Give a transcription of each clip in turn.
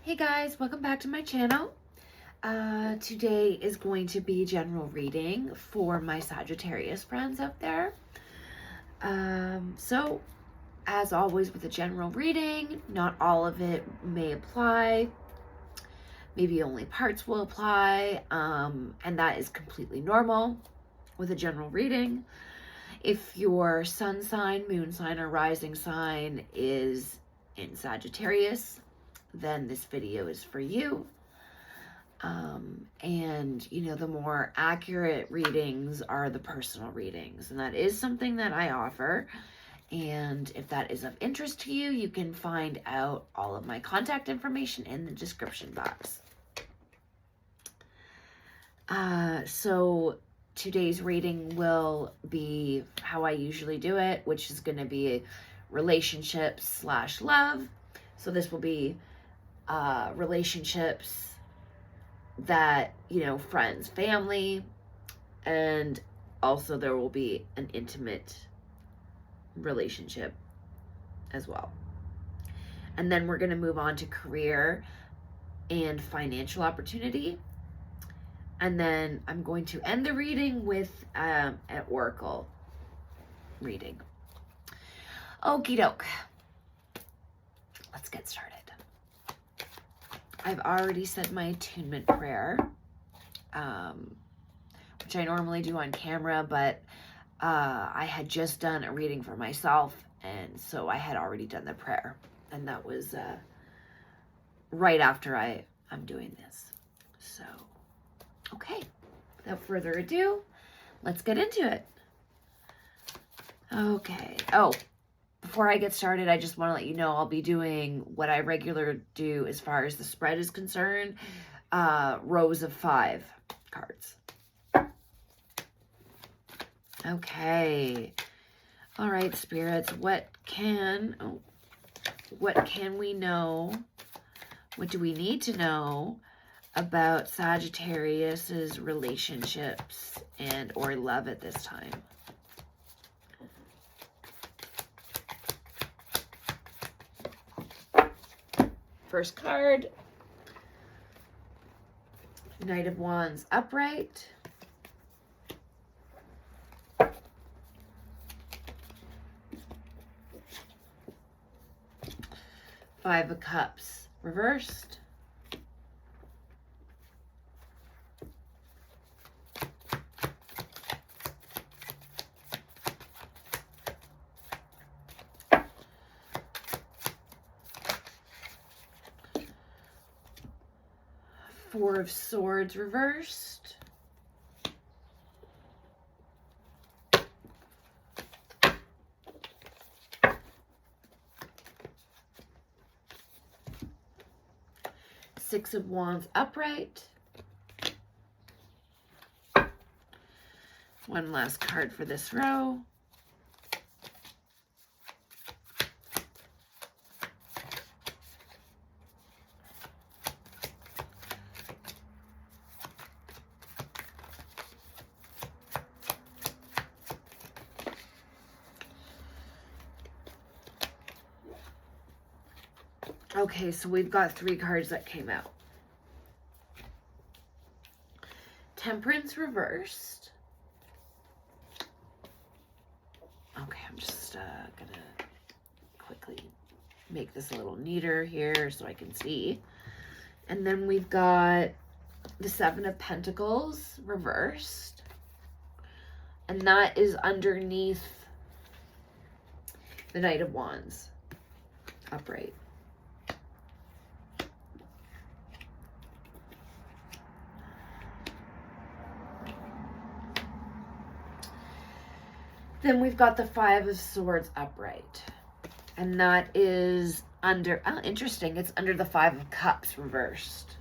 Hey guys, welcome back to my channel. Today is going to be general reading for my Sagittarius friends out there. So as always with a general reading, not all of it may apply. Maybe only parts will apply, and that is completely normal with a general reading. If your sun sign, moon sign, or rising sign is in Sagittarius, then this video is for you. And you know, the more accurate readings are the personal readings, and that is something that I offer. And if that is of interest to you, you can find out all of my contact information in the description box. So today's reading will be how I usually do it, which is going to be relationship/love. So this will be relationships that, you know, friends, family, and also there will be an intimate relationship as well. And then we're going to move on to career and financial opportunity. And then I'm going to end the reading with an oracle reading. Okie doke. Let's get started. I've already said my attunement prayer, which I normally do on camera, but I had just done a reading for myself, and so I had already done the prayer, and that was right after I'm doing this. So, okay, without further ado, let's get into it. Okay. Oh, before I get started, I just want to let you know I'll be doing what I regularly do as far as the spread is concerned, rows of 5 cards. Okay. All right, spirits, what can we know? What do we need to know about Sagittarius's relationships and or love at this time? First card, Knight of Wands upright. Five of Cups reversed. Four of Swords reversed. Six of Wands upright. One last card for this row. Okay, so we've got 3 cards that came out. Temperance reversed. Okay, I'm just gonna quickly make this a little neater here so I can see. And then we've got the 7 of Pentacles reversed. And that is underneath the Knight of Wands upright. Then we've got the 5 of Swords upright. And that is under, oh, interesting, it's under the 5 of Cups reversed.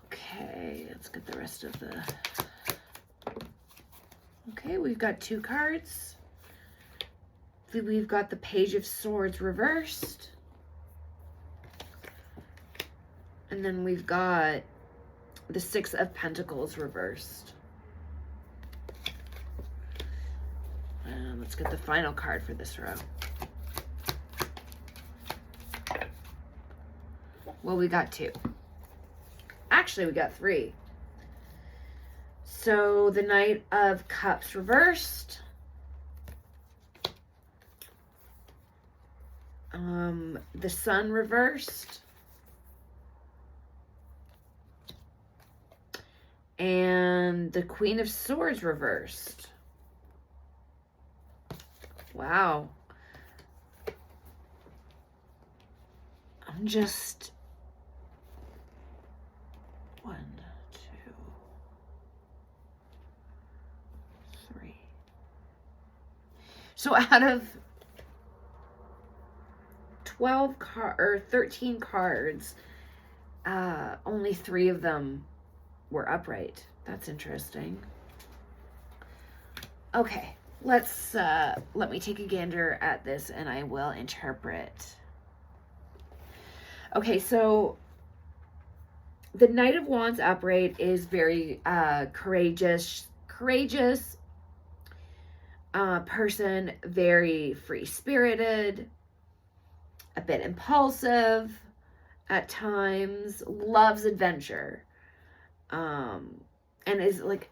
Okay, let's get the rest of the... Okay, we've got 2 cards. We've got the Page of Swords reversed. And then we've got the Six of Pentacles reversed. Let's get the final card for this row. Well, we got 2. Actually, we got 3. So the Knight of Cups reversed. The Sun reversed. And the Queen of Swords reversed. Wow. I'm just... 1, 2, 3. So out of 13 cards, only 3 of them were upright. That's interesting. Okay, let me take a gander at this and I will interpret. Okay, so the Knight of Wands upright is very courageous person, very free-spirited, a bit impulsive at times, loves adventure. And is like,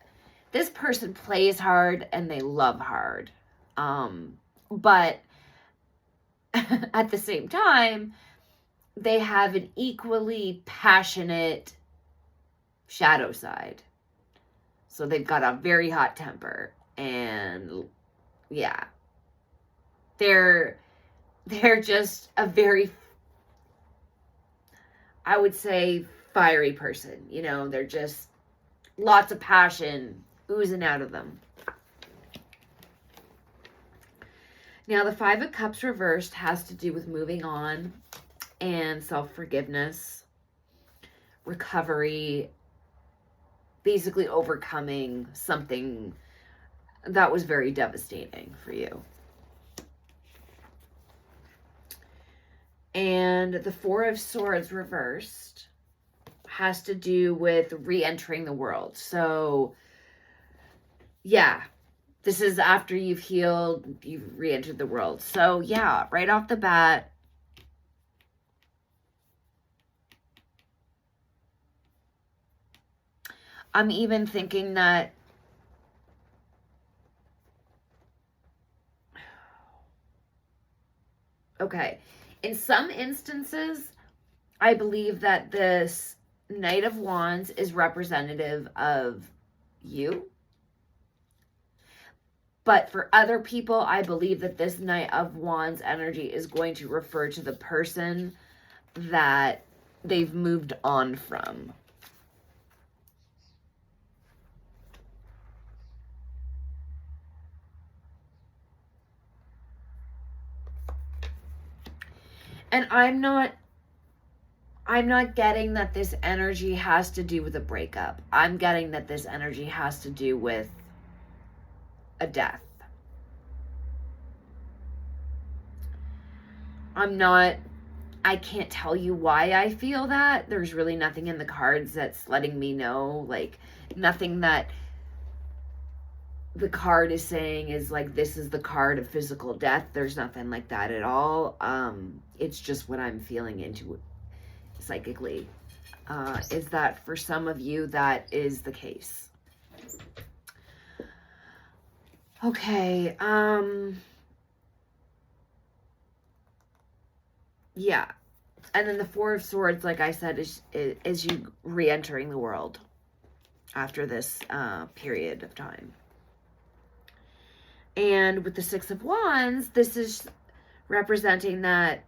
this person plays hard and they love hard. But at the same time, they have an equally passionate shadow side. So they've got a very hot temper. And yeah, they're just a very, I would say, fiery person. You know, they're just lots of passion oozing out of them. Now, the Five of Cups reversed has to do with moving on and self-forgiveness, recovery, basically overcoming something that was very devastating for you. And the Four of Swords reversed has to do with re-entering the world. So, yeah, this is after you've healed, you've re-entered the world. So, yeah, right off the bat, I'm even thinking that okay, in some instances, I believe that this Knight of Wands is representative of you. But for other people, I believe that this Knight of Wands energy is going to refer to the person that they've moved on from. And I'm not getting that this energy has to do with a breakup. I'm getting that this energy has to do with a death. I can't tell you why I feel that. There's really nothing in the cards that's letting me know, like, nothing that the card is saying is like, this is the card of physical death. There's nothing like that at all. It's just what I'm feeling into psychically. Is that for some of you, that is the case. Okay. Yeah. And then the Four of Swords, like I said, is you re-entering the world after this period of time. And with the Six of Wands, this is representing that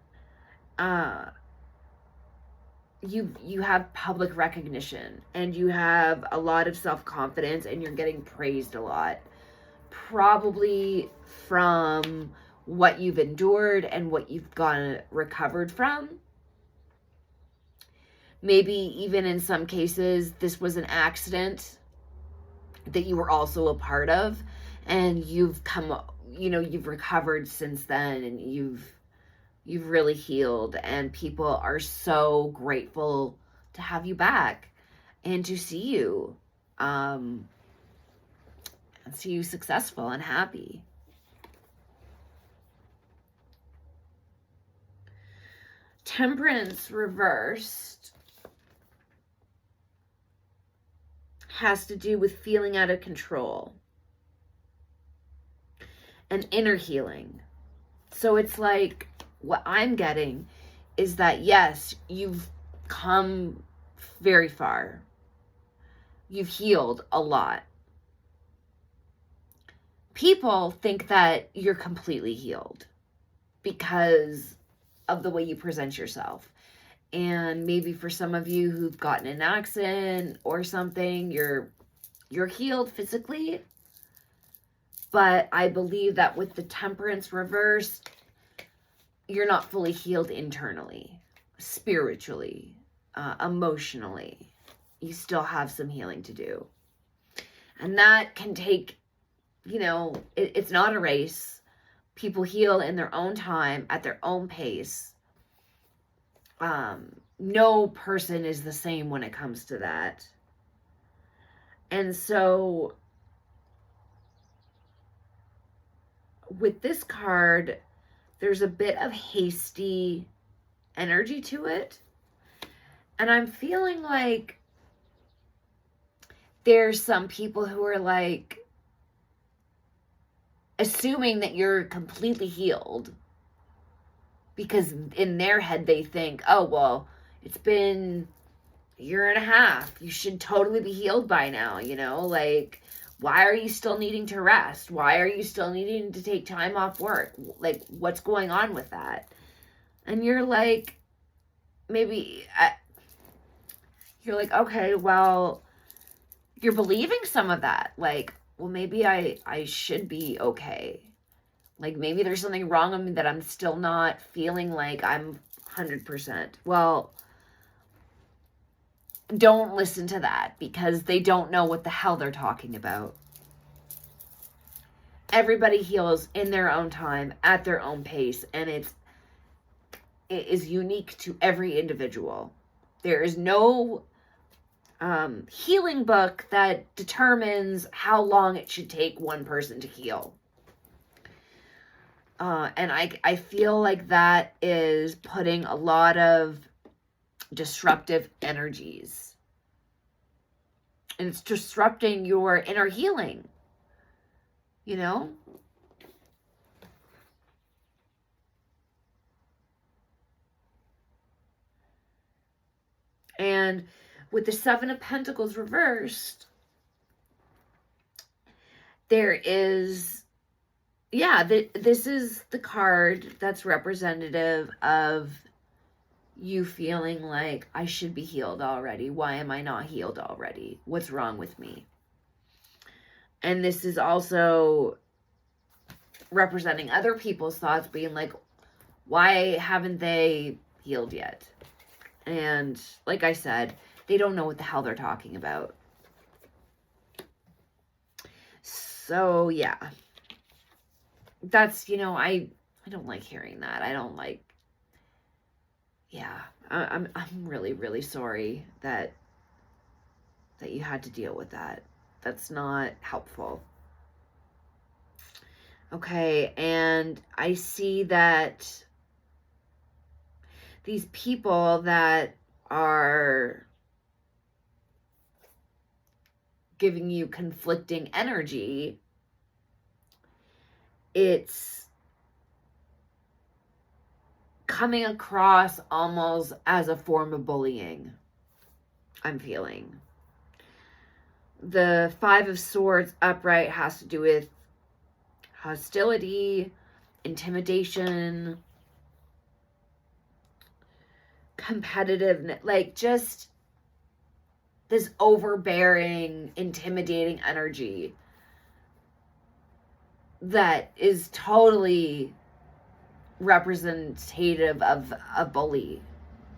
you have public recognition and you have a lot of self-confidence and you're getting praised a lot. Probably from what you've endured and what you've gotten recovered from. Maybe even in some cases, this was an accident that you were also a part of, and you've come, you've recovered since then, and you've really healed, and people are so grateful to have you back and to see you, and see you successful and happy. Temperance reversed has to do with feeling out of control and inner healing. So it's like, what I'm getting is that, yes, you've come very far. You've healed a lot. People think that you're completely healed because of the way you present yourself. And maybe for some of you who've gotten in an accident or something, you're healed physically. But I believe that with the temperance reversed, you're not fully healed internally, spiritually, emotionally. You still have some healing to do. And that can take, it's not a race. People heal in their own time, at their own pace. No person is the same when it comes to that. And so with this card, there's a bit of hasty energy to it. And I'm feeling like there's some people who are like assuming that you're completely healed, because in their head they think, oh, well, it's been a year and a half. You should totally be healed by now, like, why are you still needing to rest? Why are you still needing to take time off work? Like, what's going on with that? And you're like, you're like, okay, well, you're believing some of that. Like, well, maybe I should be okay. Like, maybe there's something wrong with me that I'm still not feeling like I'm 100%. Well, don't listen to that, because they don't know what the hell they're talking about. Everybody heals in their own time, at their own pace, and it is unique to every individual. There is no healing book that determines how long it should take one person to heal. And I feel like that is putting a lot of disruptive energies. And it's disrupting your inner healing, And with the Seven of Pentacles reversed, there is, this is the card that's representative of you feeling like, I should be healed already. Why am I not healed already? What's wrong with me? And this is also representing other people's thoughts, being like, why haven't they healed yet? And like I said, they don't know what the hell they're talking about. So yeah, that's, I don't like hearing that. I don't like, I'm really, really sorry that you had to deal with that. That's not helpful. Okay, and I see that these people that are giving you conflicting energy, it's coming across almost as a form of bullying, I'm feeling. The Five of Swords upright has to do with hostility, intimidation, competitiveness, like just this overbearing, intimidating energy that is totally representative of a bully.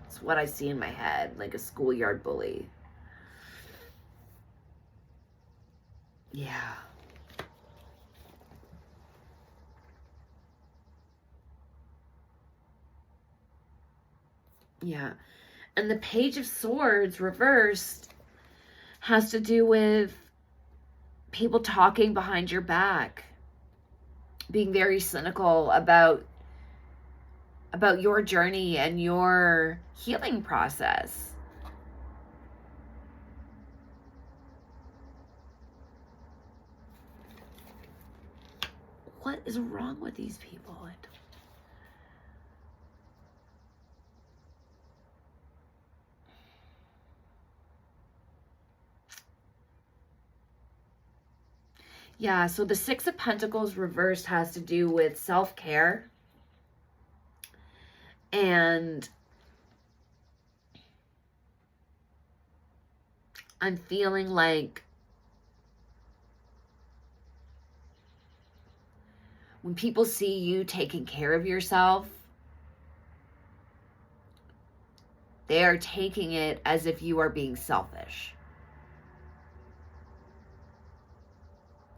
It's what I see in my head, like a schoolyard bully. Yeah. Yeah. And the Page of Swords reversed has to do with people talking behind your back, being very cynical about your journey and your healing process. What is wrong with these people? Yeah, so the Six of Pentacles reversed has to do with self-care. And I'm feeling like when people see you taking care of yourself, they are taking it as if you are being selfish.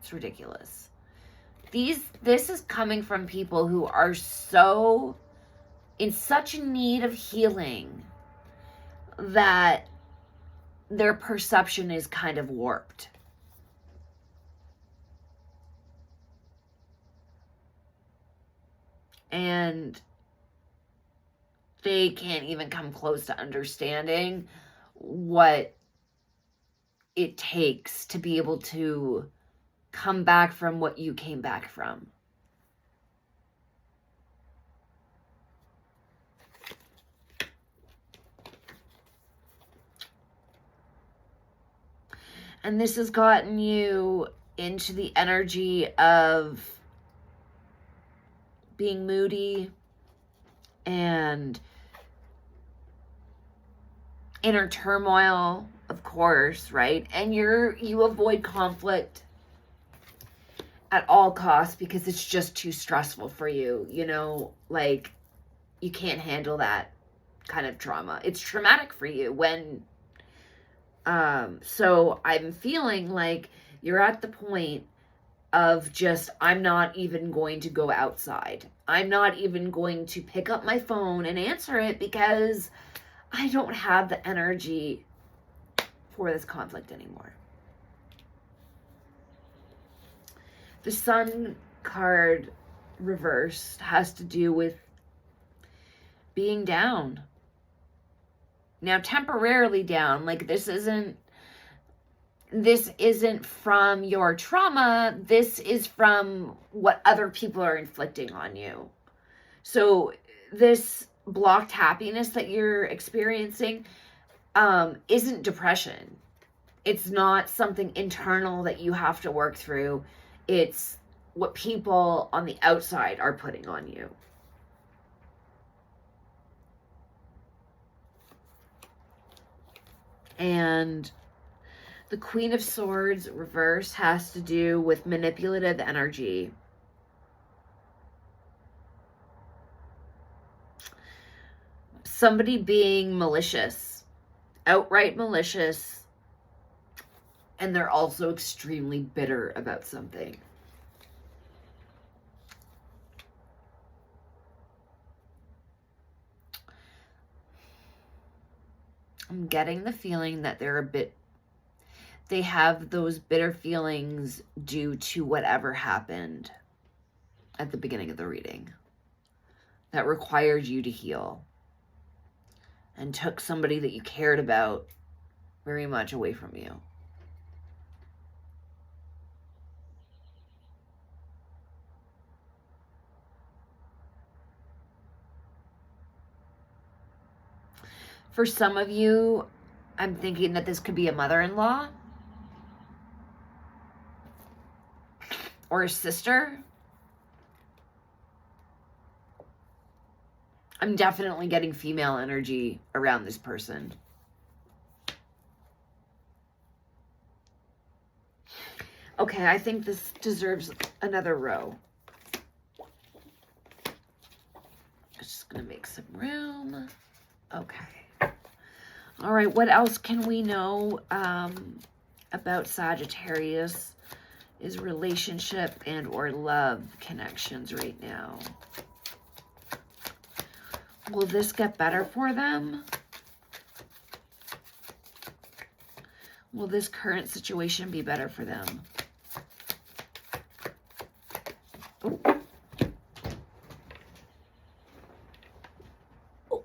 It's ridiculous. This is coming from people who are so in such need of healing that their perception is kind of warped. And they can't even come close to understanding what it takes to be able to come back from what you came back from. And this has gotten you into the energy of being moody and inner turmoil, of course, right? And you avoid conflict at all costs because it's just too stressful for you, you know, like you can't handle that kind of trauma. It's traumatic for you when, so I'm feeling like you're at the point of just, I'm not even going to go outside. I'm not even going to pick up my phone and answer it because I don't have the energy for this conflict anymore. The Sun card reversed has to do with being down. Now, temporarily down, like this isn't from your trauma. This is from what other people are inflicting on you. So this blocked happiness that you're experiencing isn't depression. It's not something internal that you have to work through. It's what people on the outside are putting on you. And the Queen of Swords reverse has to do with manipulative energy. Somebody being malicious, outright malicious, and they're also extremely bitter about something. I'm getting the feeling that they have those bitter feelings due to whatever happened at the beginning of the reading that required you to heal and took somebody that you cared about very much away from you. For some of you, I'm thinking that this could be a mother-in-law or a sister. I'm definitely getting female energy around this person. Okay, I think this deserves another row. Just gonna make some room. Okay. All right, what else can we know about Sagittarius' relationship and or love connections right now? Will this get better for them? will this current situation be better for them? Oh. Oh.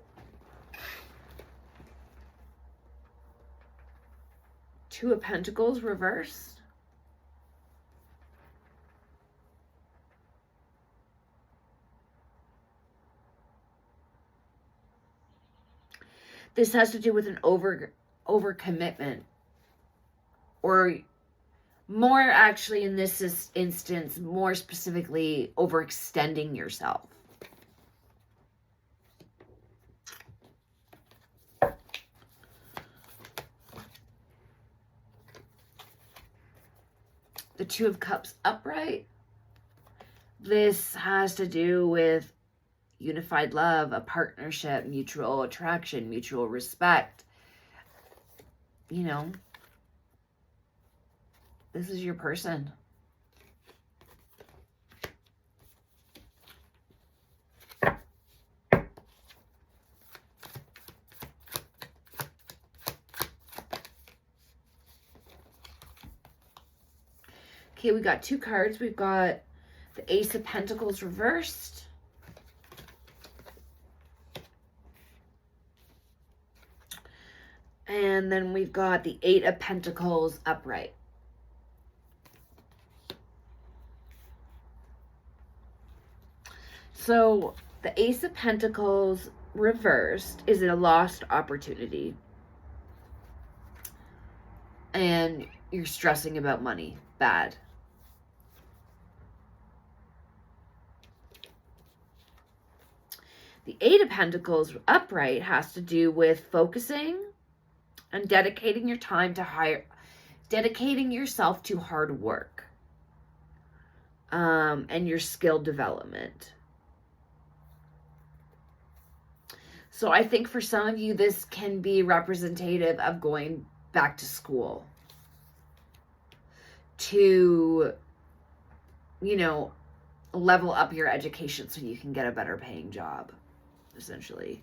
Two of Pentacles reversed. This has to do with an overcommitment, or more actually in this instance, more specifically, overextending yourself. The Two of Cups upright. This has to do with unified love, a partnership, mutual attraction, mutual respect. You know, this is your person. Okay, we got two cards. We've got the Ace of Pentacles reversed. And then we've got the Eight of Pentacles upright. So the Ace of Pentacles reversed is a lost opportunity. And you're stressing about money. Bad. The Eight of Pentacles upright has to do with focusing and dedicating your time to dedicating yourself to hard work, and your skill development. So I think for some of you, this can be representative of going back to school to, you know, level up your education so you can get a better paying job, essentially.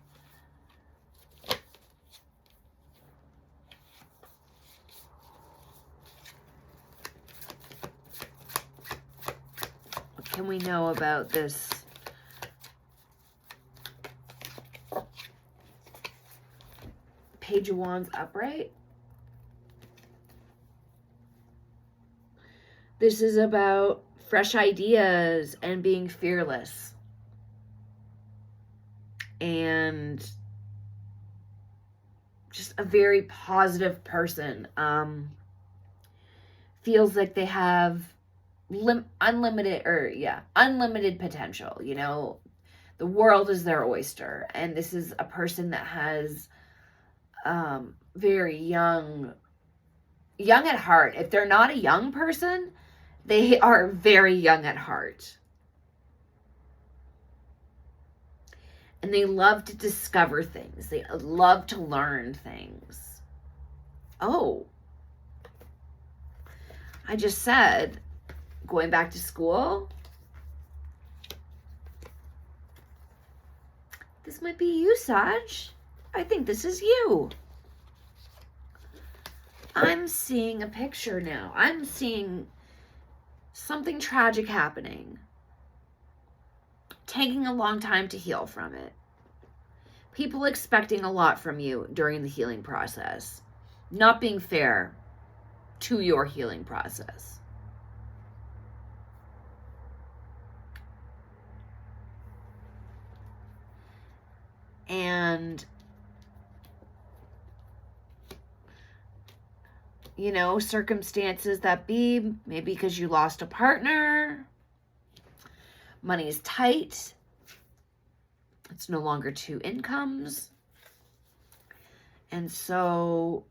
What can we know about this? Page of Wands upright. This is about fresh ideas and being fearless. And just a very positive person. Feels like they have unlimited potential. You know, the world is their oyster. And this is a person that has very young at heart. If they're not a young person, they are very young at heart. And they love to discover things. They love to learn things. Oh, I just said going back to school. This might be you, Sag. I think this is you. I'm seeing a picture now. I'm seeing something tragic happening. Taking a long time to heal from it. People expecting a lot from you during the healing process. Not being fair to your healing process. And, you know, circumstances that be, maybe because you lost a partner, money is tight, it's no longer two incomes, and so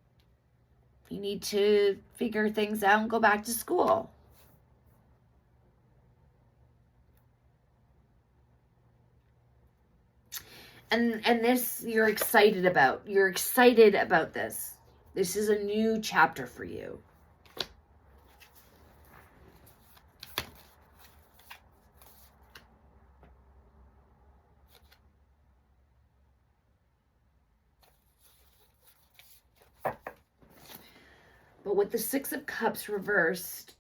you need to figure things out and go back to school. And this you're excited about. You're excited about this. This is a new chapter for you. But But with the Six of Cups reversed,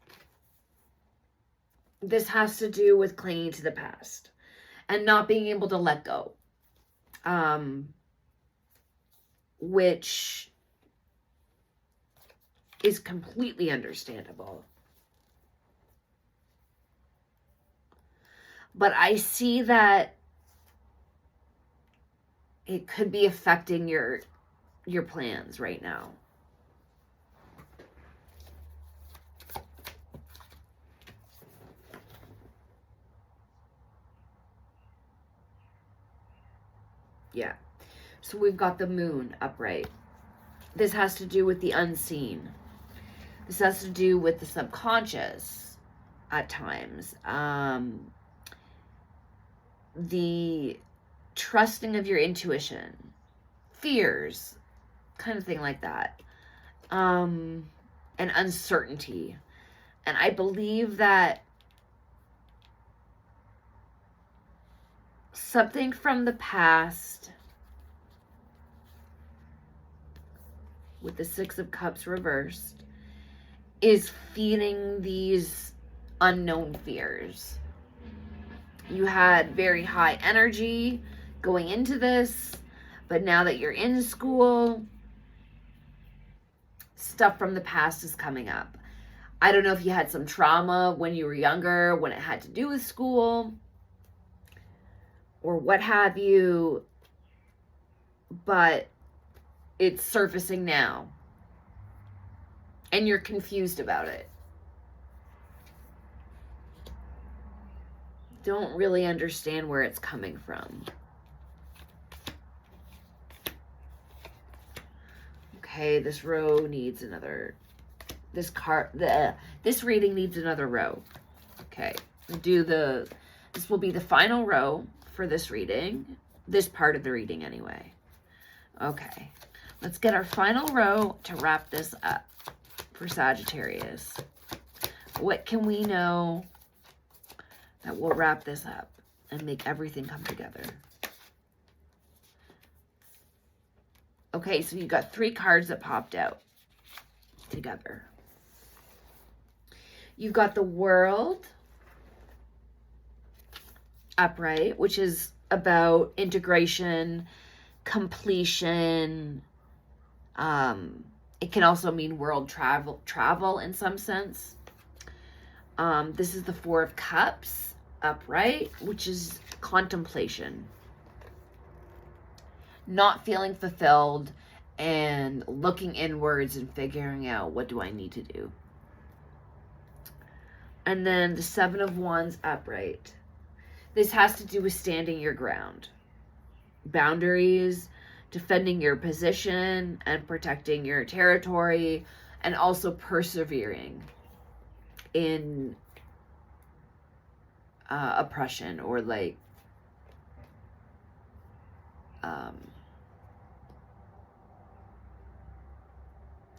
this has to do with clinging to the past and not being able to let go. Which is completely understandable. But I see that it could be affecting your plans right now. Yeah. So we've got the moon upright. This has to do with the unseen. This has to do with the subconscious at times. The trusting of your intuition, fears, kind of thing like that. And uncertainty. And I believe that something from the past with the Six of Cups reversed is feeding these unknown fears. You had very high energy going into this, but now that you're in school, stuff from the past is coming up. I don't know if you had some trauma when you were younger, when it had to do with school, or what have you, but it's surfacing now. And you're confused about it. Don't really understand where it's coming from. Okay, this row needs another, this reading needs another row. Okay, this will be the final row for this reading, this part of the reading anyway. Okay, let's get our final row to wrap this up for Sagittarius. What can we know that will wrap this up and make everything come together? Okay, so you got 3 cards that popped out together. You've got the World upright, which is about integration, completion. It can also mean world travel in some sense. This is the Four of Cups upright, which is contemplation. Not feeling fulfilled and looking inwards and figuring out, what do I need to do? And then the Seven of Wands upright. This has to do with standing your ground. Boundaries, defending your position and protecting your territory, and also persevering in oppression or like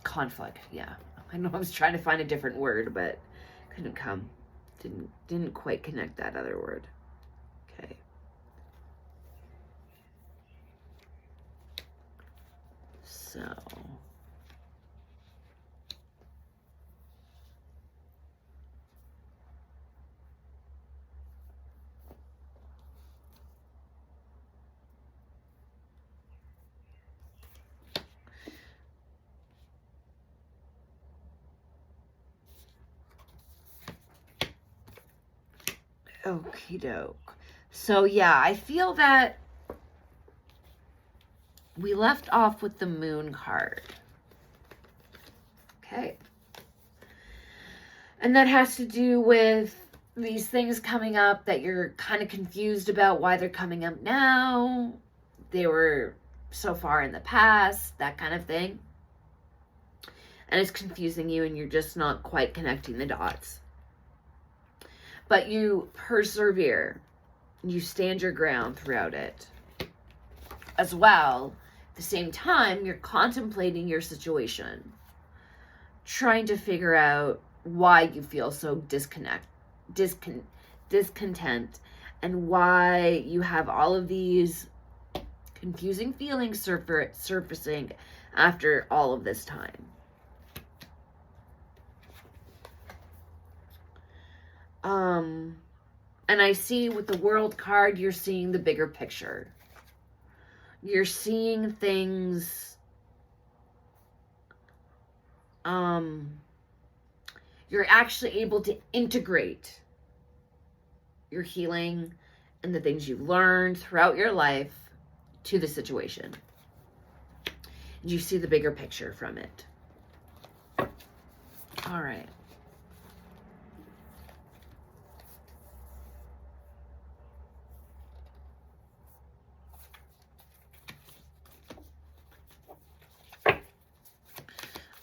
conflict. Yeah, I know I was trying to find a different word, but didn't quite connect that other word. Okay. So okie doke. So yeah, I feel that we left off with the Moon card. Okay. And that has to do with these things coming up that you're kind of confused about why they're coming up now. They were so far in the past, that kind of thing. And it's confusing you and you're just not quite connecting the dots. But you persevere. You stand your ground throughout it. As well, at the same time, you're contemplating your situation. Trying to figure out why you feel so discontent. And why you have all of these confusing feelings surfacing after all of this time. And I see with the World card, you're seeing the bigger picture. You're seeing things, you're actually able to integrate your healing and the things you've learned throughout your life to the situation. And you see the bigger picture from it. All right.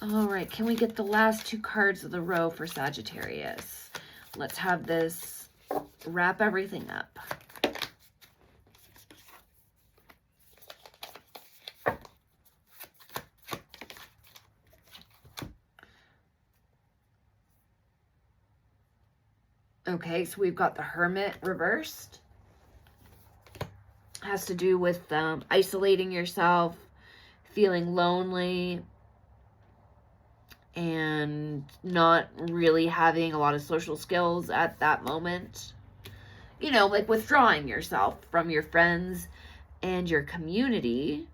All right, can we get the last 2 cards of the row for Sagittarius? Let's have this wrap everything up. Okay, so we've got the Hermit reversed. Has to do with isolating yourself, feeling lonely, and not really having a lot of social skills at that moment. You know, like withdrawing yourself from your friends and your community.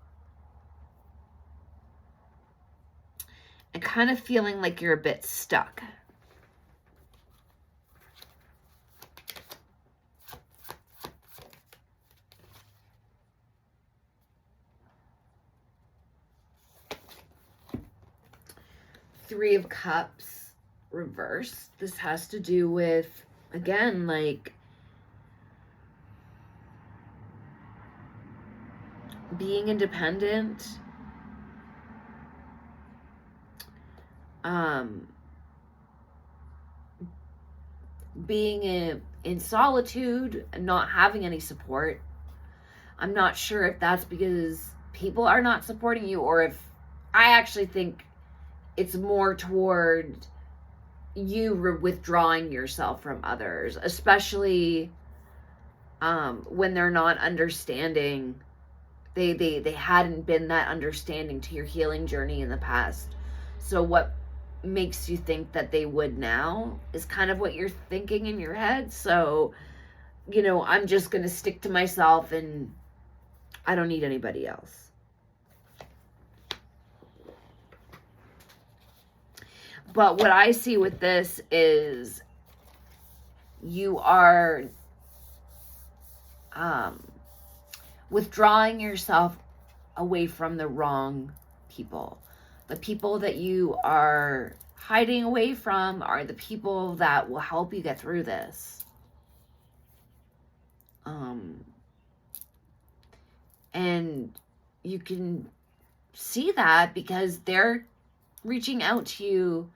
And kind of feeling like you're a bit stuck. Three of Cups reversed. This has to do with, again, like being independent, being in solitude, not having any support. I'm not sure if that's because people are not supporting you, or if I actually think it's more toward you withdrawing yourself from others, especially when they're not understanding. They hadn't been that understanding to your healing journey in the past. So what makes you think that they would now is kind of what you're thinking in your head. So, you know, I'm just going to stick to myself and I don't need anybody else. But what I see with this is you are withdrawing yourself away from the wrong people. The people that you are hiding away from are the people that will help you get through this. And you can see that because they're reaching out to you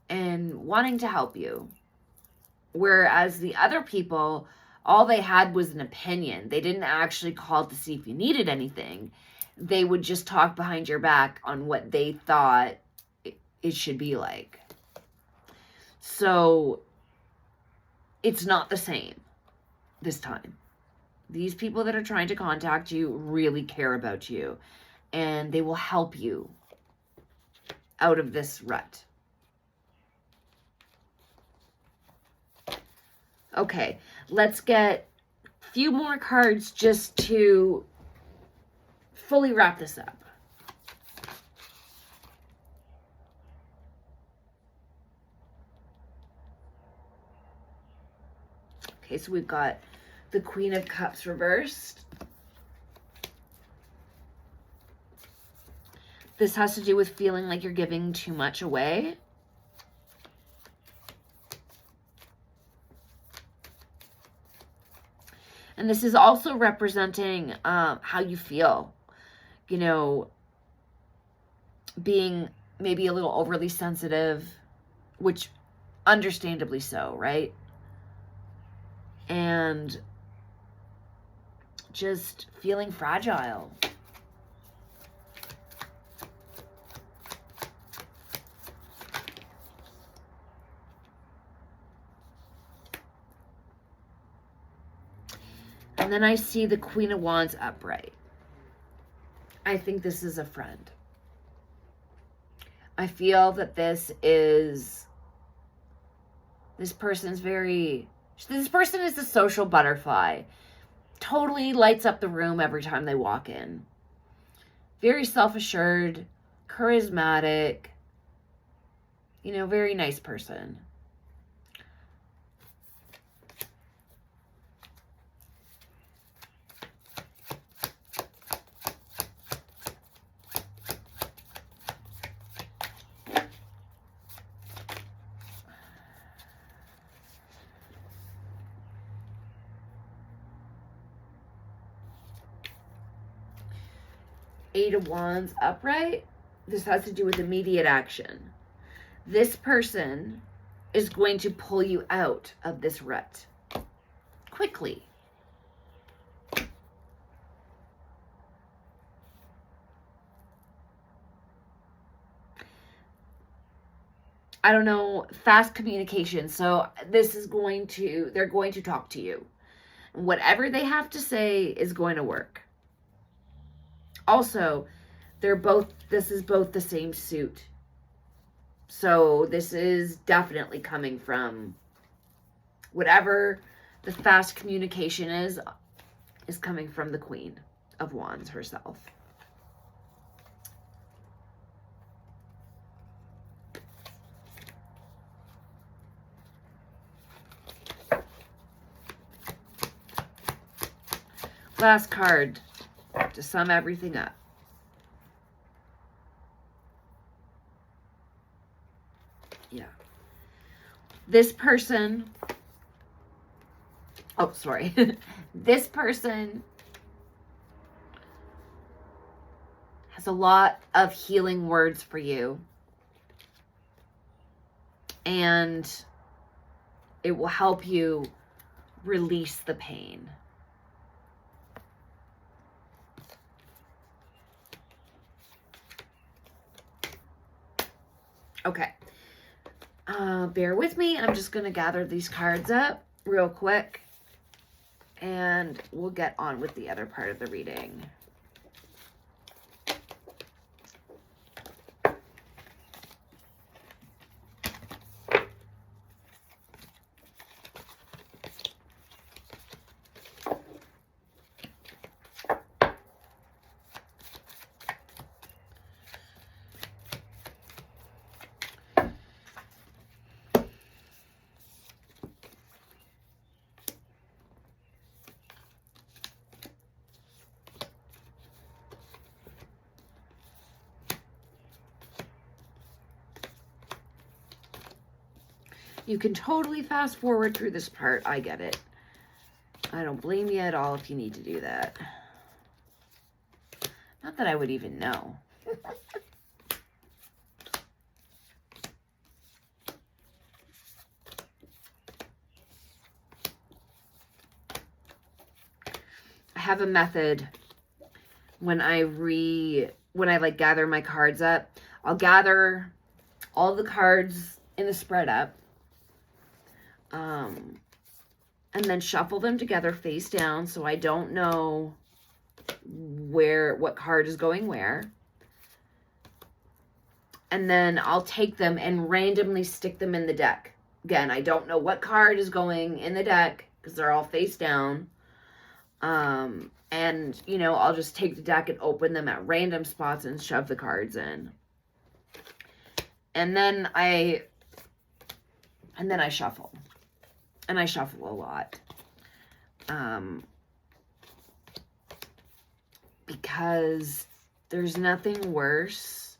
and wanting to help you. Whereas the other people, all they had was an opinion. They didn't actually call to see if you needed anything. They would just talk behind your back on what they thought it should be like. So it's not the same this time. These people that are trying to contact you really care about you, and they will help you out of this rut. Okay, let's get a few more cards just to fully wrap this up. Okay, so we've got the Queen of Cups reversed. This has to do with feeling like you're giving too much away. And this is also representing how you feel. You know, being maybe a little overly sensitive, which understandably so, right? And just feeling fragile. And then I see the Queen of Wands upright. I think this is a friend. I feel that this is This person is a social butterfly. Totally lights up the room every time they walk in. Very self-assured, charismatic, very nice person. Eight of Wands upright. This has to do with immediate action. This person is going to pull you out of this rut quickly. I don't know, fast communication. So they're going to talk to you. Whatever they have to say is going to work. Also, this is both the same suit. So this is definitely coming from whatever the fast communication is coming from the Queen of Wands herself. Last card to sum everything up. Yeah. This person, this person has a lot of healing words for you. And it will help you release the pain. Okay. Bear with me. I'm just going to gather these cards up real quick. And we'll get on with the other part of the reading. You can totally fast forward through this part. I get it. I don't blame you at all if you need to do that. Not that I would even know. I have a method when I gather my cards up. I'll gather all the cards in the spread up. And then shuffle them together face down so I don't know what card is going where. And then I'll take them and randomly stick them in the deck. Again, I don't know what card is going in the deck because they're all face down. And, I'll just take the deck and open them at random spots and shove the cards in. And then I shuffle. And I shuffle a lot. Because there's nothing worse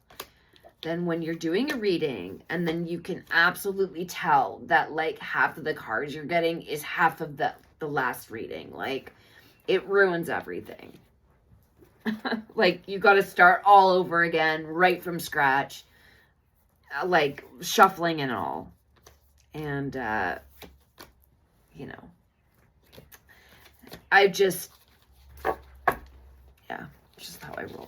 than when you're doing a reading and then you can absolutely tell that like half of the cards you're getting is half of the last reading. Like it ruins everything. Like you got to start all over again, right from scratch, like shuffling and all. And, just how I roll.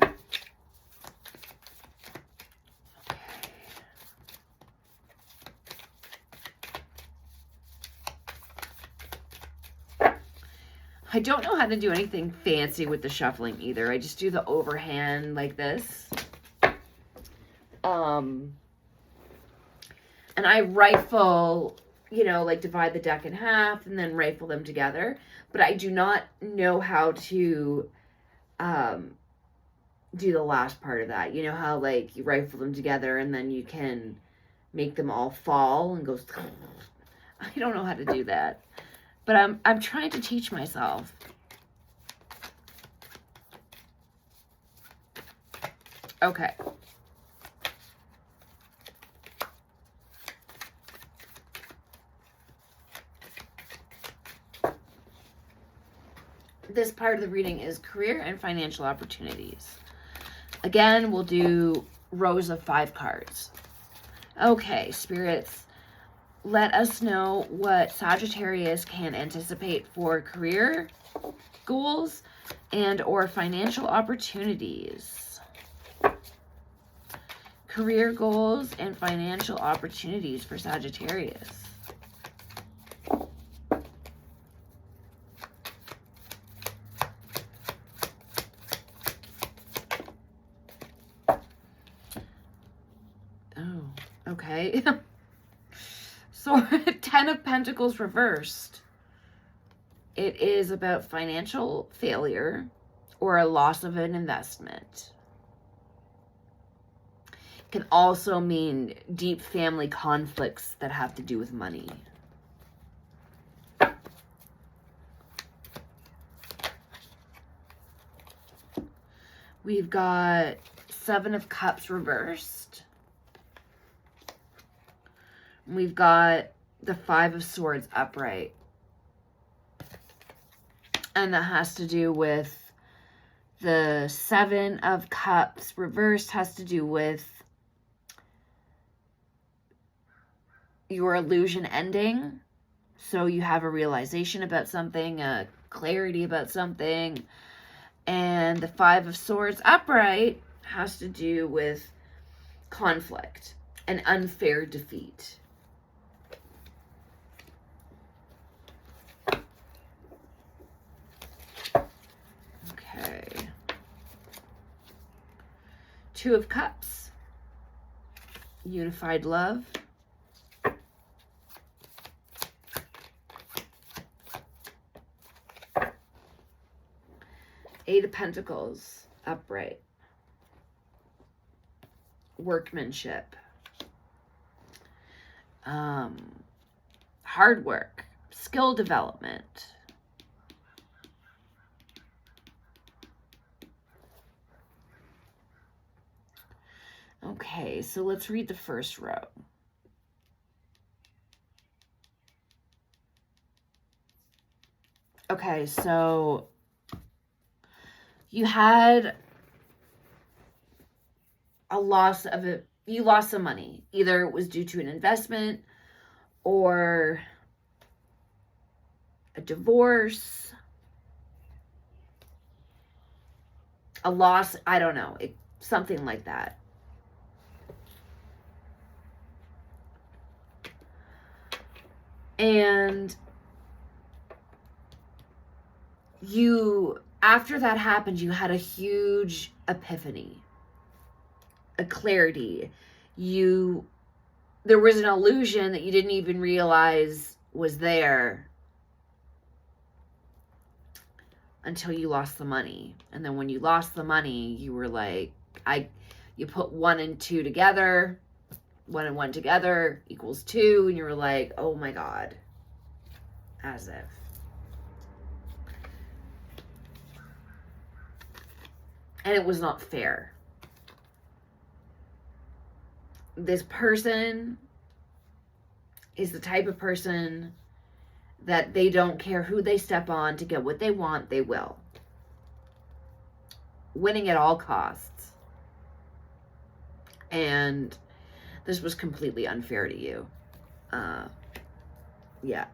I don't know how to do anything fancy with the shuffling either. I just do the overhand like this. And I rifle, like divide the deck in half and then rifle them together. But I do not know how to do the last part of that. You know how like you rifle them together and then you can make them all fall and goes. I don't know how to do that, but I'm trying to teach myself. Okay. This part of the reading is career and financial opportunities. Again, we'll do rows of 5 cards. Okay, spirits, let us know what Sagittarius can anticipate for career goals and or financial opportunities. Career goals and financial opportunities for Sagittarius. Okay. So 10 of Pentacles reversed. It is about financial failure or a loss of an investment. It can also mean deep family conflicts that have to do with money. We've got 7 of Cups reversed. We've got the 5 of Swords upright. And that has to do with the 7 of Cups reversed, has to do with your illusion ending. So you have a realization about something, a clarity about something. And the 5 of Swords upright has to do with conflict and unfair defeat. Okay. 2 of Cups. Unified love. Eight of Pentacles upright. Workmanship. Hard work. Skill development. Okay, so let's read the first row. Okay, so you had a loss of it. You lost some money. Either it was due to an investment or a divorce, a loss. I don't know. Something like that. And after that happened, you had a huge epiphany, a clarity. There was an illusion that you didn't even realize was there until you lost the money. And then when you lost the money, you were like, you put 1 and 2 together. 1 and 1 together equals 2, and you were like, oh my God, as if. And it was not fair. This person is the type of person that they don't care who they step on to get what they want, they will. Winning at all costs. And this was completely unfair to you. Yeah.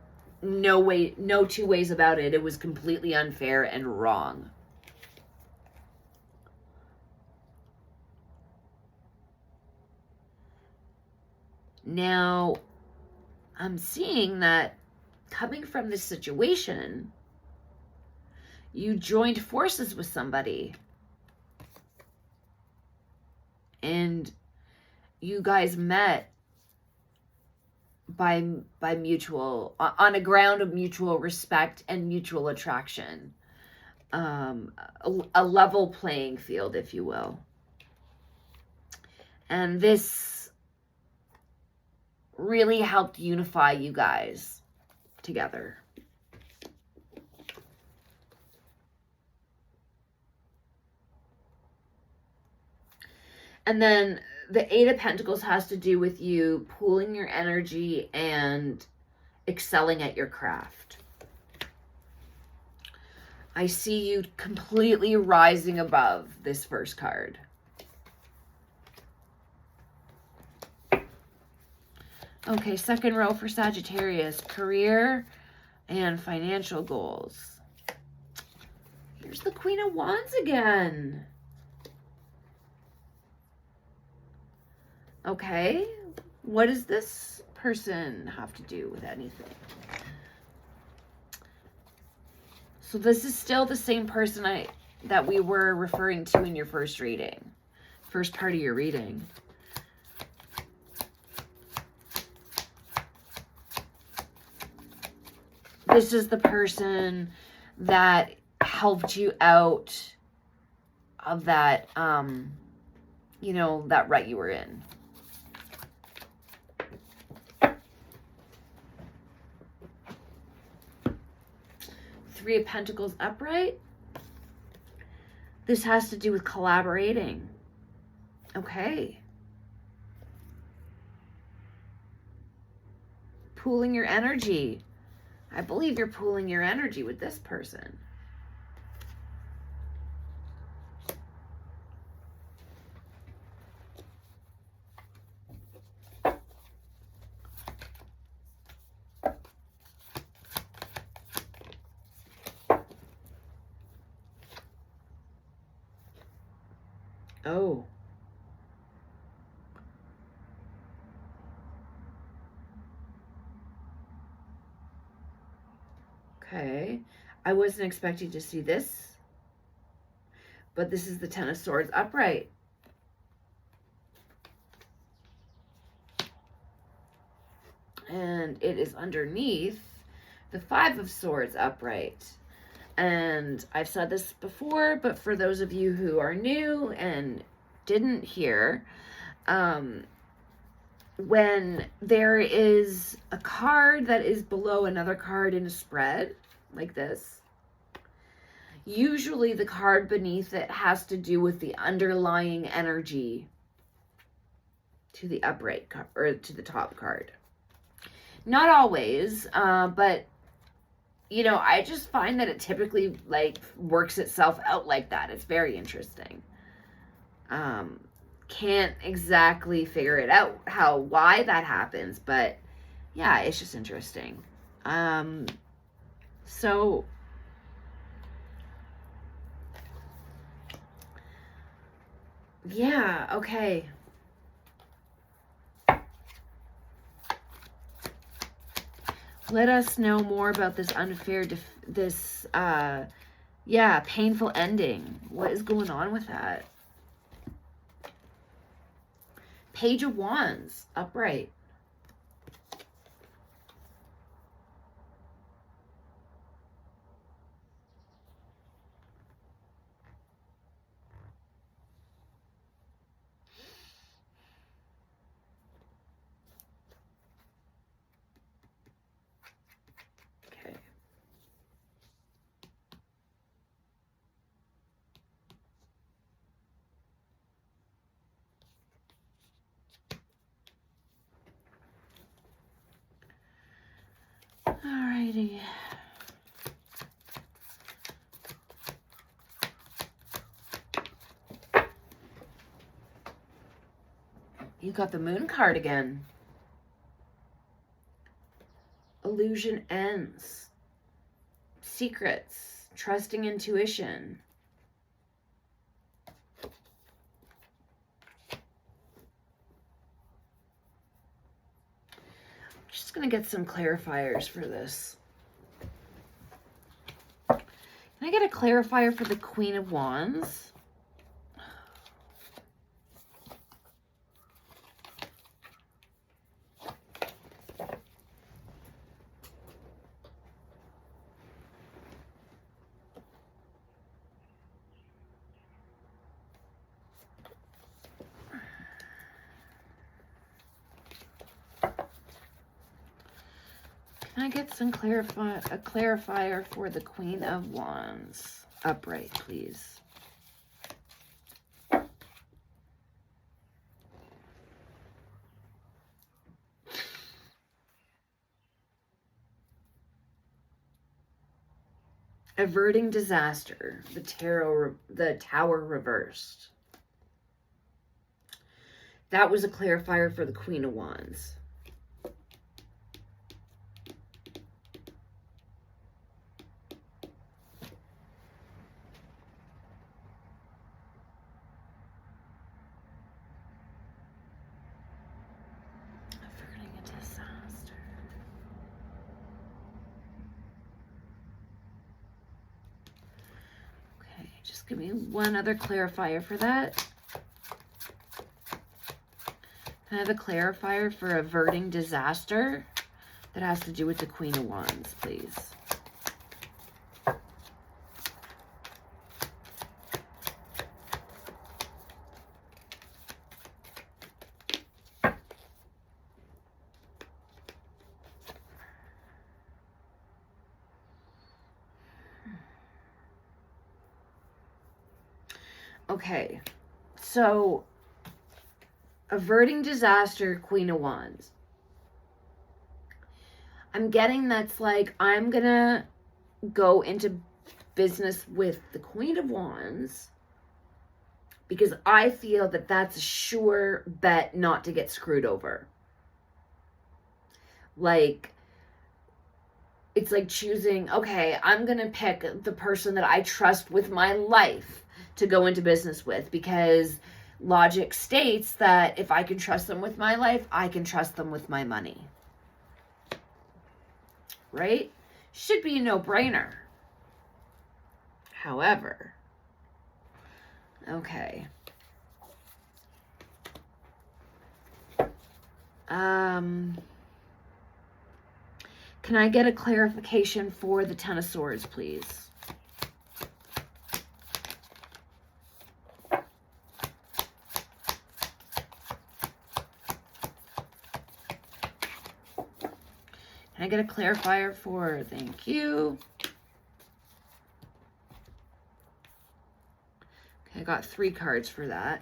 No 2 ways about it. It was completely unfair and wrong. Now, I'm seeing that coming from this situation, you joined forces with somebody. And you guys met by mutual, on a ground of mutual respect and mutual attraction. A level playing field, if you will. And this really helped unify you guys together. And then the Eight of Pentacles has to do with you pooling your energy and excelling at your craft. I see you completely rising above this first card. Okay, second row for Sagittarius, career and financial goals. Here's the Queen of Wands again. Okay, what does this person have to do with anything? So this is still the same person that we were referring to in your first reading, first part of your reading. This is the person that helped you out of that, you know, that rut you were in. Three of Pentacles upright. This has to do with collaborating. Okay. Pooling your energy. I believe you're pooling your energy with this person. Oh. Okay. I wasn't expecting to see this, but this is the Ten of Swords upright. And it is underneath the Five of Swords upright. And I've said this before, but for those of you who are new and didn't hear, when there is a card that is below another card in a spread, like this, usually the card beneath it has to do with the underlying energy to the upright card, or to the top card. Not always, but you know, I just find that it typically like works itself out like that. It's very interesting. Can't exactly figure it out why that happens, but yeah, it's just interesting. So yeah, okay. Let us know more about this unfair, painful ending. What is going on with that? Page of Wands, upright. Okay. Alrighty. You got the Moon card again. Illusion ends. Secrets. Trusting intuition. Just going to get some clarifiers for this. Can I get a clarifier for the Queen of Wands? Can I get some clarifier for the Queen of Wands upright, please? Averting disaster, the Tower reversed. That was a clarifier for the Queen of Wands. Averting a disaster. Okay, just give me one other clarifier for that. Can I have a clarifier for averting disaster that has to do with the Queen of Wands, please? Okay, so averting disaster, Queen of Wands. I'm getting that's like, I'm gonna go into business with the Queen of Wands because I feel that that's a sure bet not to get screwed over. Like, it's like choosing, okay, I'm gonna pick the person that I trust with my life to go into business with, because logic states that if I can trust them with my life, I can trust them with my money. Right? Should be a no-brainer. However, okay. Can I get a clarification for the Ten of Swords, please? Can I get a clarifier for, thank you. Okay, I got 3 cards for that.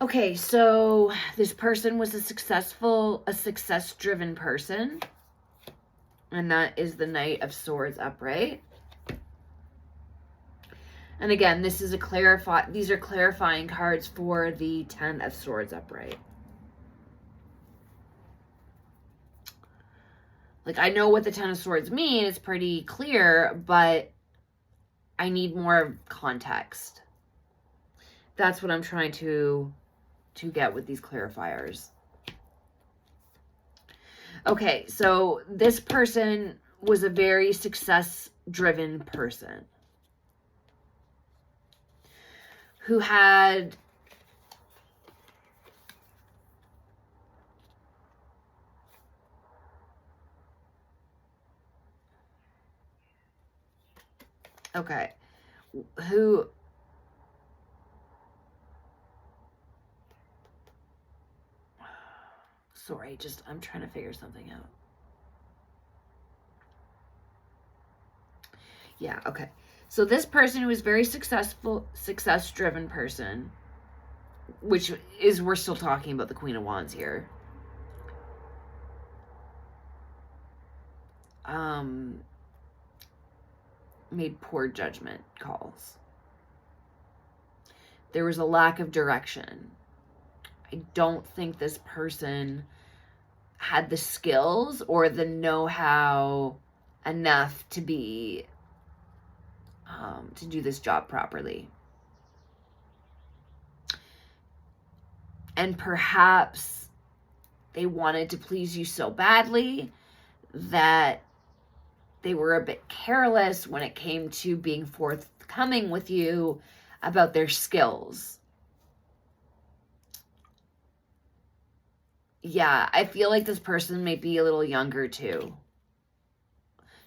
Okay, so this person was a success-driven person. And that is the Knight of Swords upright. And again, these are clarifying cards for the Ten of Swords upright. Like, I know what the Ten of Swords mean, it's pretty clear, but I need more context. That's what I'm trying to get with these clarifiers. Okay, so this person was a very success-driven person who had sorry, I'm trying to figure something out. Yeah, okay. So this person who was very success-driven person, which is, we're still talking about the Queen of Wands here. Made poor judgment calls. There was a lack of direction. I don't think this person had the skills or the know-how enough to be to do this job properly. And perhaps they wanted to please you so badly that they were a bit careless when it came to being forthcoming with you about their skills. Yeah, I feel like this person may be a little younger too.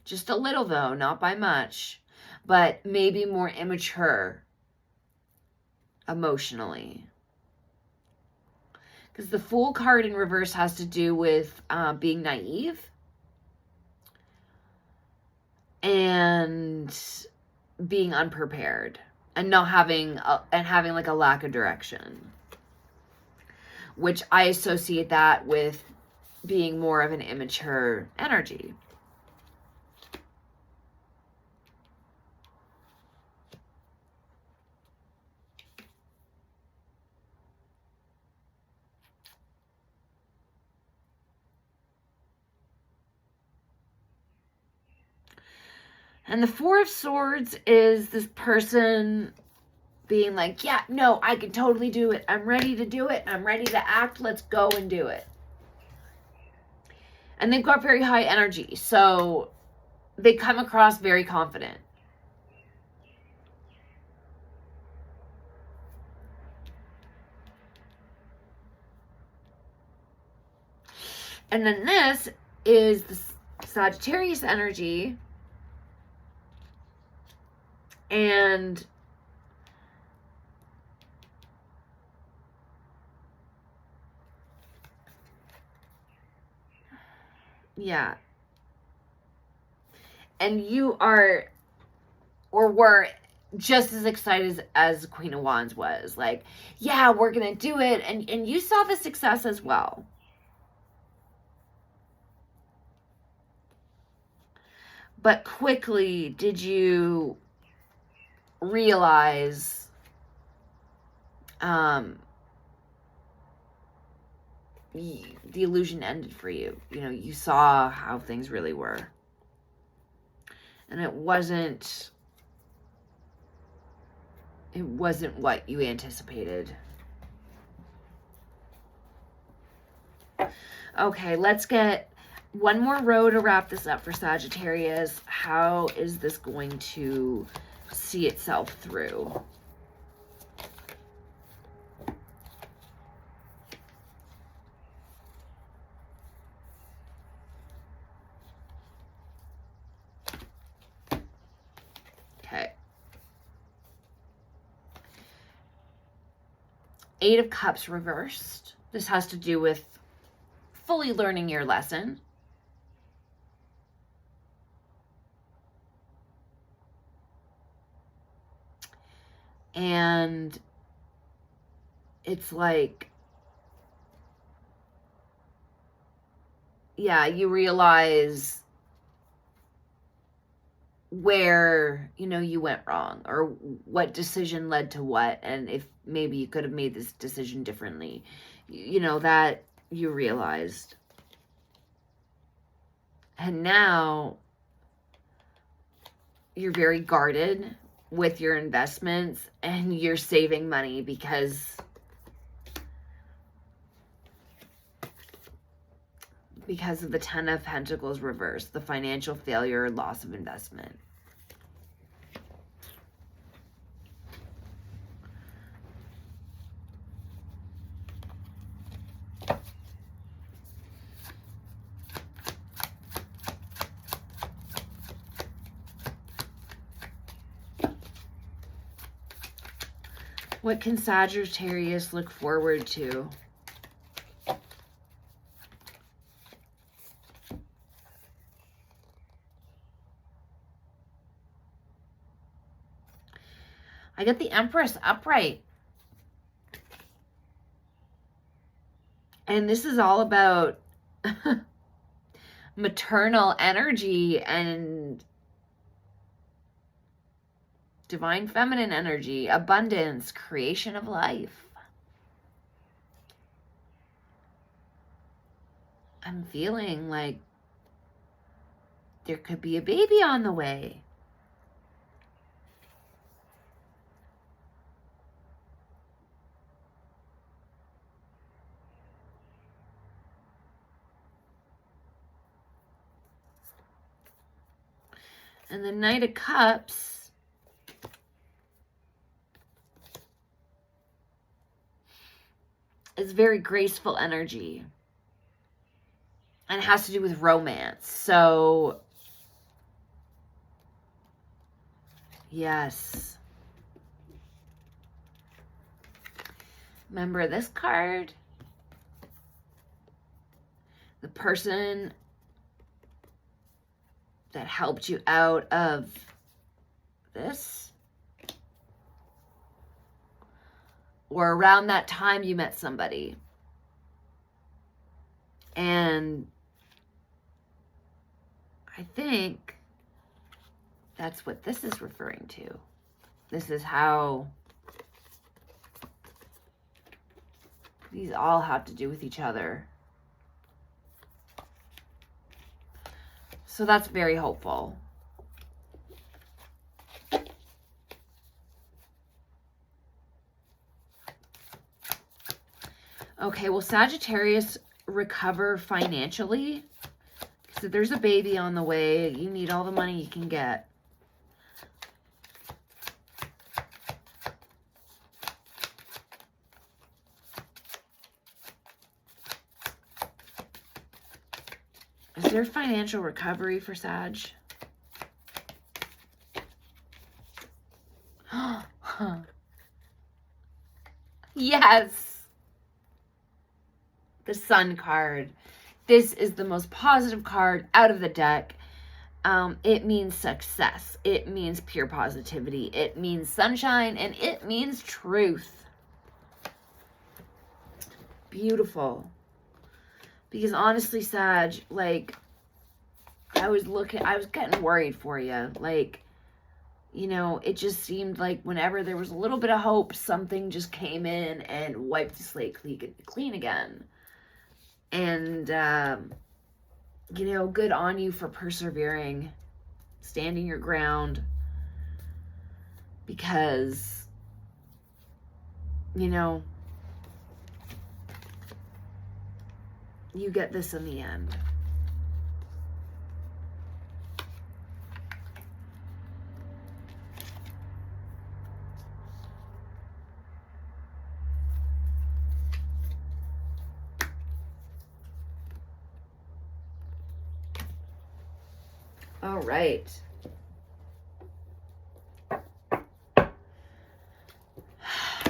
Just a little though, not by much, but maybe more immature emotionally. Because the Fool card in reverse has to do with being naive and being unprepared and not having like a lack of direction, which I associate that with being more of an immature energy. And the Four of Swords is this person being like, yeah, no, I can totally do it. I'm ready to do it. I'm ready to act. Let's go and do it. And they've got very high energy. So they come across very confident. And then this is the Sagittarius energy. And yeah. And you are, or were, just as excited as Queen of Wands was. Like, yeah, we're going to do it. And you saw the success as well. But quickly did you realize the illusion ended for you. You know, you saw how things really were. And it wasn't what you anticipated. Okay, let's get one more row to wrap this up for Sagittarius. How is this going to see itself through? Okay. Eight of Cups reversed. This has to do with fully learning your lesson. And it's like, yeah, you realize where, you know, you went wrong or what decision led to what. And if maybe you could have made this decision differently, you know, that you realized. And now you're very guarded with your investments and you're saving money because of the Ten of Pentacles reversed, the financial failure, loss of investment. What can Sagittarius look forward to? I get the Empress upright. And this is all about maternal energy and divine feminine energy, abundance, creation of life. I'm feeling like there could be a baby on the way. And the Knight of Cups is very graceful energy. And it has to do with romance. So Yes. Remember this card? The person that helped you out of this, or around that time you met somebody, and I think that's what this is referring to. This is how these all have to do with each other. So that's very hopeful. Okay, will Sagittarius recover financially? So there's a baby on the way. You need all the money you can get. Is there financial recovery for Sag? Yes. The Sun card. This is the most positive card out of the deck. It means success. It means pure positivity. It means sunshine, and it means truth. Beautiful. Because honestly, Sag, like, I was getting worried for you. Like, you know, it just seemed like whenever there was a little bit of hope, something just came in and wiped the slate clean again. And, you know, good on you for persevering, standing your ground, because, you know, you get this in the end. All right.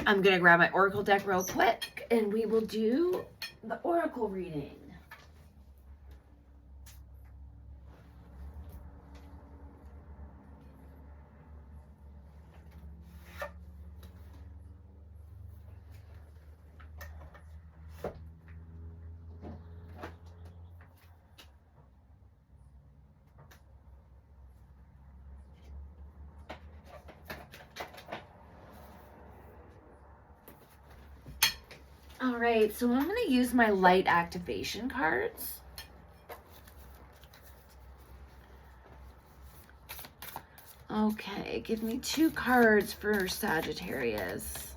I'm going to grab my Oracle deck real quick, and we will do the Oracle reading. All right, so I'm going to use my light activation cards. Okay, give me 2 cards for Sagittarius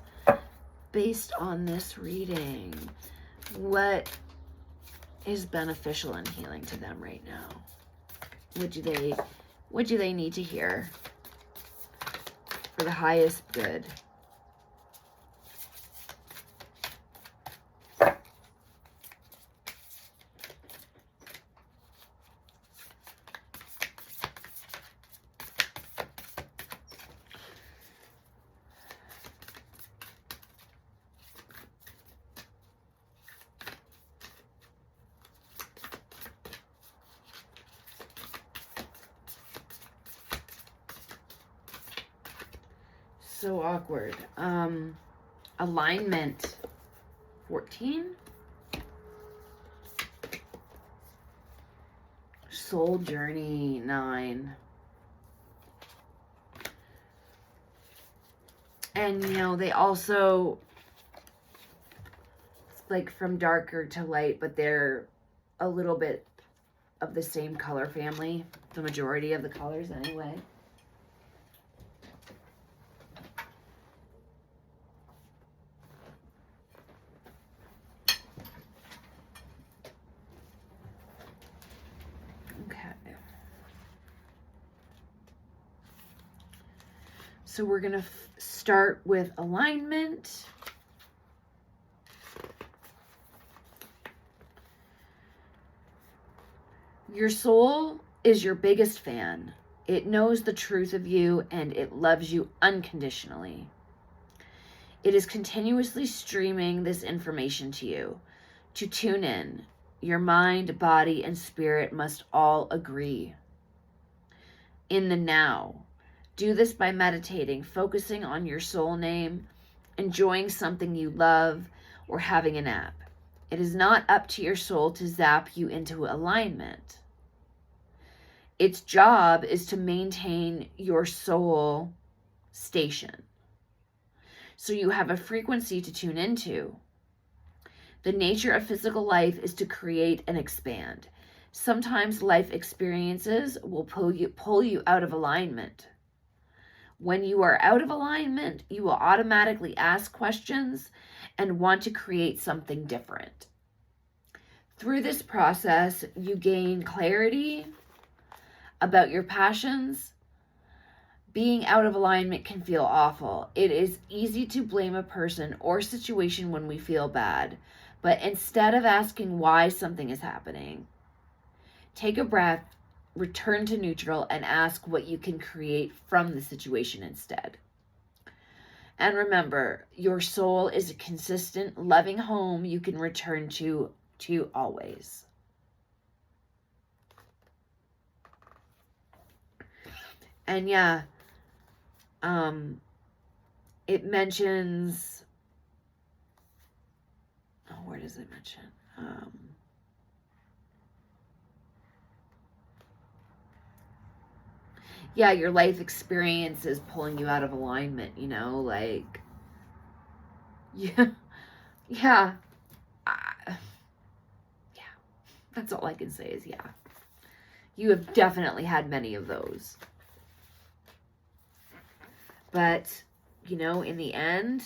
based on this reading. What is beneficial and healing to them right now? What do they need to hear for the highest good? So awkward. Alignment 14. Soul Journey 9. And you know, they also, it's like from darker to light, but they're a little bit of the same color family. The majority of the colors anyway. So we're going to start with alignment. Your soul is your biggest fan. It knows the truth of you and it loves you unconditionally. It is continuously streaming this information to you. To tune in, your mind, body, and spirit must all agree. In the now, do this by meditating, focusing on your soul name, enjoying something you love, or having a nap. It is not up to your soul to zap you into alignment. Its job is to maintain your soul station, so you have a frequency to tune into. The nature of physical life is to create and expand. Sometimes life experiences will pull you out of alignment. When you are out of alignment, you will automatically ask questions and want to create something different. Through this process, you gain clarity about your passions. Being out of alignment can feel awful. It is easy to blame a person or situation when we feel bad, but instead of asking why something is happening, take a breath, return to neutral, and ask what you can create from the situation instead. And remember, your soul is a consistent, loving home you can return to always. And yeah, it mentions, where does it mention? Yeah, your life experience is pulling you out of alignment, like, yeah, that's all I can say is yeah. You have definitely had many of those. But, in the end,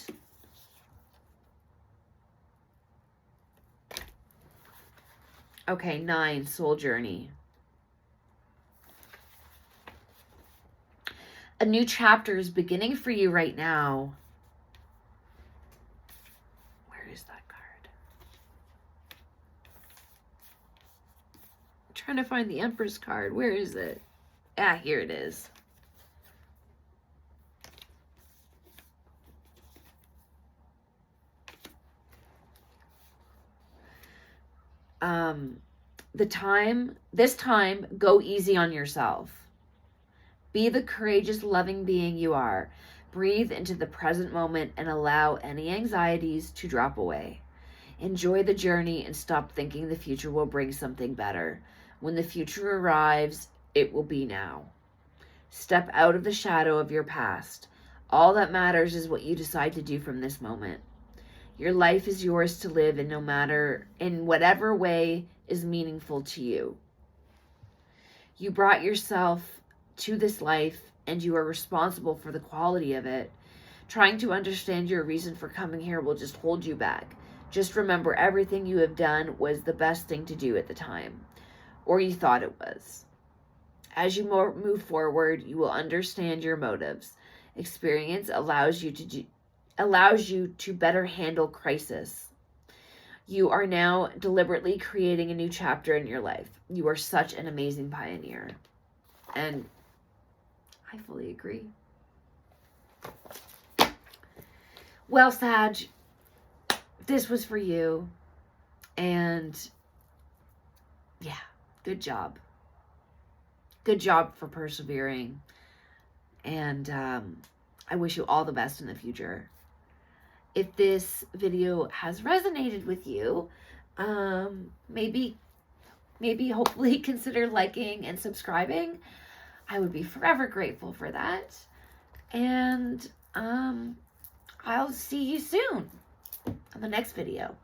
okay, 9, soul journey. A new chapter is beginning for you right now. Where is that card? I'm trying to find the Empress card. Where is it? Ah, here it is. This time, go easy on yourself. Be the courageous, loving being you are. Breathe into the present moment and allow any anxieties to drop away. Enjoy the journey and stop thinking the future will bring something better. When the future arrives, it will be now. Step out of the shadow of your past. All that matters is what you decide to do from this moment. Your life is yours to live in whatever way is meaningful to you. You brought yourself to this life and you are responsible for the quality of it. Trying to understand your reason for coming here will just hold you back. Just remember, everything you have done was the best thing to do at the time, or you thought it was. As you move forward, you will understand your motives. Experience allows you to better handle crisis. You are now deliberately creating a new chapter in your life. You are such an amazing pioneer. And I fully agree. Well, Sag, this was for you. And yeah, good job. Good job for persevering. And I wish you all the best in the future. If this video has resonated with you, maybe hopefully consider liking and subscribing. I would be forever grateful for that. And I'll see you soon on the next video.